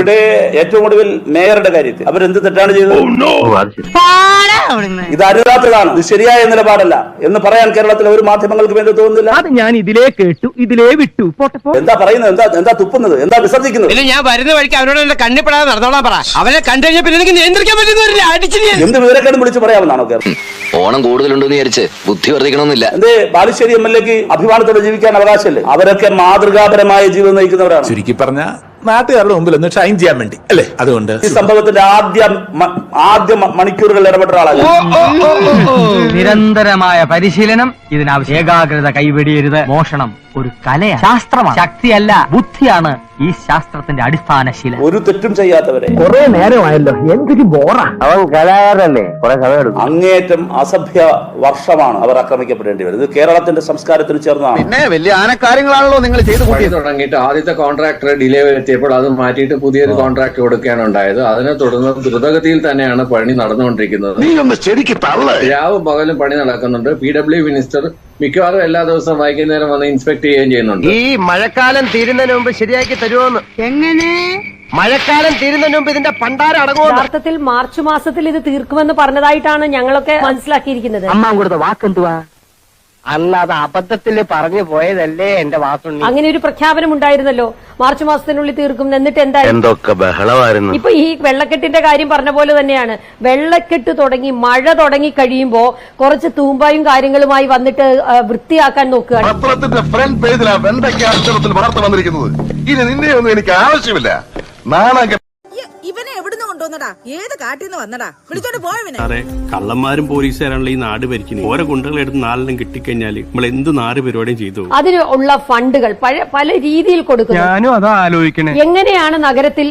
ഇവിടെ ഏറ്റവും ഒടുവിൽ മേയറുടെ കാര്യത്തിൽ അവരെന്ത് തെറ്റാണ് ചെയ്തത്? ഇത് അരുതാത്തതാണ്, ഇത് ശരിയായ നിലപാടല്ല എന്ന് പറയാൻ കേരളത്തിലെ ഒരു മാധ്യമങ്ങൾക്ക് വേണ്ടി തോന്നുന്നില്ല. അത് ഞാൻ ഇതിലേ കേട്ടു, ഇതിലേ വിട്ടു. എന്താ പറയുന്നത്? എന്താ തുപ്പുന്നത്? എന്താ വിസർജിക്കുന്നത്? ഞാൻ വരുന്ന വഴിക്ക് അവനോട് കണ്ണിപ്പെടാതെ നടന്നോളാൻ പറ. അവനെ കണ്ടു കഴിഞ്ഞാൽ പിന്നെ എനിക്ക് നിയന്ത്രിക്കാൻ പറ്റുന്ന എന്ത് വിവരക്കേടും വിളിച്ച് പറയാമെന്നാണോ കേരളം? ഓണം കൂടുതലുണ്ടെന്ന് വിചാരിച്ച് ബുദ്ധി വർദ്ധിക്കണമെന്നില്ല. എന്തേ ബാലുശ്ശേരി എംഎൽഎക്ക് അഭിമാനത്തോടെ ജീവിക്കാൻ അവകാശമല്ലേ? അവരൊക്കെ മാതൃകാപരമായ ജീവിതം നയിക്കുന്നവരാണ്. ചുരുക്കി പറഞ്ഞ നാട്ടുകാരുടെ മുമ്പിൽ ഒന്ന് ഷൈൻ ചെയ്യാൻ വേണ്ടി അല്ലേ? അതുകൊണ്ട് ഈ സംഭവത്തിന്റെ ആദ്യ മണിക്കൂറുകൾ ഇടപെട്ട ആളാണ്. നിരന്തരമായ പരിശീലനം, ഇതിനാവശ്യം ഏകാഗ്രത, കൈവെടിയരുത്. മോഷണം ഒരു കലയാണ്, ശാസ്ത്രമാണ്, ശക്തിയല്ല ബുദ്ധിയാണ് ഈ ശാസ്ത്രത്തിന്റെ അടിസ്ഥാന ശീലം. ഒരു തെറ്റും ചെയ്യാത്തവരെ കുറെ നേരമായല്ലോ, എന്തൊരു ബോറാ. അവൻ കലാകാരനല്ലേ, കുറെ കഥ എടുക്കും. അങ്ങേയറ്റം അസഭ്യ വർഷമാണ് അവർ ആക്രമിക്കപ്പെടേണ്ടി വരുന്നത്. കേരളത്തിന്റെ സംസ്കാരത്തിന് ചേർന്നതാണ്. പിന്നെ വലിയ ആനക്കാര്യങ്ങളാണല്ലോ നിങ്ങൾ ചെയ്തു കൂട്ടി തുടങ്ങിയിട്ട് ആദ്യത്തെ കോൺട്രാക്ടർ ഡിലേ വരുത്തിയപ്പോൾ അത് മാറ്റിയിട്ട് പുതിയൊരു കോൺട്രാക്ട് കൊടുക്കുകയാണ് ഉണ്ടായത്. അതിനെ തുടർന്ന് ദ്രുതഗതിയിൽ തന്നെയാണ് പണി നടന്നുകൊണ്ടിരിക്കുന്നത്. രാവും പകലും പണി നടക്കുന്നുണ്ട്. PW മിനിസ്റ്റർ മിക്കവാറും എല്ലാ ദിവസവും വൈകുന്നേരം വന്ന് ഇൻസ്പെക്ട് ചെയ്യുകയും ചെയ്യുന്നുണ്ട്. ഈ മഴക്കാലം തീരുന്നതിന് മുമ്പ് ശരിയാക്കി തരുമോന്ന്? എങ്ങനെ മഴക്കാലം തീരുന്നതിന് മുമ്പ് ഇതിന്റെ പണ്ടാരം അടങ്ങുമോ? യഥാർത്ഥത്തിൽ മാർച്ച് മാസത്തിൽ ഇത് തീർക്കുമെന്ന് പറഞ്ഞതായിട്ടാണ് ഞങ്ങളൊക്കെ മനസ്സിലാക്കിയിരിക്കുന്നത്. അമ്മ കൊടുത്ത വാക്കെന്തുവാ? അല്ലാതെ അബദ്ധത്തിൽ പറഞ്ഞു പോയതല്ലേ എന്റെ വാക്കുണ്ണി. അങ്ങനെ ഒരു പ്രഖ്യാപനം ഉണ്ടായിരുന്നല്ലോ, മാർച്ച് മാസത്തിനുള്ളിൽ തീർക്കും. എന്നിട്ട് എന്തായി? എന്തൊക്കെ ബഹളമായിരുന്നു. ഇപ്പൊ ഈ വെള്ളക്കെട്ടിന്റെ കാര്യം പറഞ്ഞ പോലെ തന്നെയാണ്. വെള്ളക്കെട്ട് തുടങ്ങി മഴ തുടങ്ങി കഴിയുമ്പോ കുറച്ച് തൂമ്പായും കാര്യങ്ങളുമായി വന്നിട്ട് വൃത്തിയാക്കാൻ നോക്കുകയാണ്. പത്രത്തിന്റെ ഫ്രണ്ട് പേജിലാണ് വെണ്ടയ്ക്ക അക്ഷരത്തിൽ വാർത്ത വന്നിരിക്കുന്നത്. ഇനി നിന്നെയൊന്നും എനിക്ക് ആവശ്യമില്ല. ഇവനെ എവിടുന്ന് കൊണ്ടുവന്നടാ? ഏത് കാട്ടിന്ന് വന്നടാ? വിളിച്ചോണ്ട് പോയവനെ. സാറേ, കള്ളന്മാരും പോലീസുകാരാണല്ലോ ഈ നാട് ഭരിക്കുന്നത്. ഓരോ ഗുണ്ടകളെടുത്ത് നാലെണ്ണം കിട്ടിക്കഴിഞ്ഞാല് നമ്മൾ എന്ത് നാട് പരിപാടിയും ചെയ്തു. അതിന് ഉള്ള ഫണ്ടുകൾ പല രീതിയിൽ കൊടുക്കുന്നു. ഞാനും അതാ ആലോചിക്കണേ, എങ്ങനെയാണ് നഗരത്തിൽ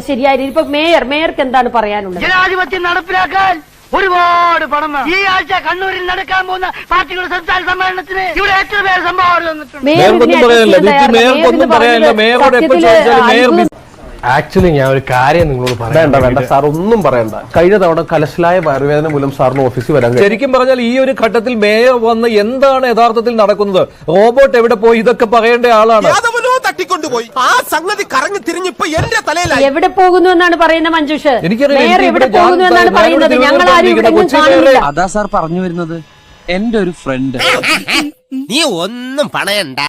ശരിയായ രീതി? ഇപ്പൊ മേയർക്ക് എന്താണ് പറയാനുള്ളത്? ജനാധിപത്യം നടപ്പിലാക്കാൻ ഒരുപാട് പണം. ഈ ആഴ്ച കണ്ണൂരിൽ നടക്കാൻ പോകുന്ന പാർട്ടികളുടെ സംസ്ഥാന സമ്മേളനത്തിന് ഇവിടെ ഏറ്റവും പേര് സംഭാവന. ആക്ച്വലി ഞാൻ ഒരു കാര്യം നിങ്ങളോട് പറയണ്ട. വേണ്ട സാർ, ഒന്നും പറയണ്ട. കഴിഞ്ഞ തവണ കലശലായ വയറുവേദന മൂലം സാറിന് ഓഫീസിൽ വരാൻ ശരിക്കും പറഞ്ഞാൽ ഈ ഒരു ഘട്ടത്തിൽ മേയർ വന്ന് എന്താണ് യഥാർത്ഥത്തിൽ നടക്കുന്നത്, റോബോട്ട് എവിടെ പോയി, ഇതൊക്കെ പറയേണ്ട ആളാണ്. തട്ടിക്കൊണ്ടുപോയി ആ സംഗതി കറങ്ങി തിരിഞ്ഞിപ്പോ എന്റെ തലയിലായി. എവിടെ പോകുന്നു എന്നാണ് പറയുന്നത് മഞ്ജുഷ്? എനിക്കറിയാം എവിടെ പോകുന്നു എന്നാണ് പറയുന്നത്. ഞങ്ങൾ ആരും അതാ സാർ പറഞ്ഞു വരുന്നത്. എന്റെ ഒരു ഫ്രണ്ട്. നീ ഒന്നും പണയണ്ട.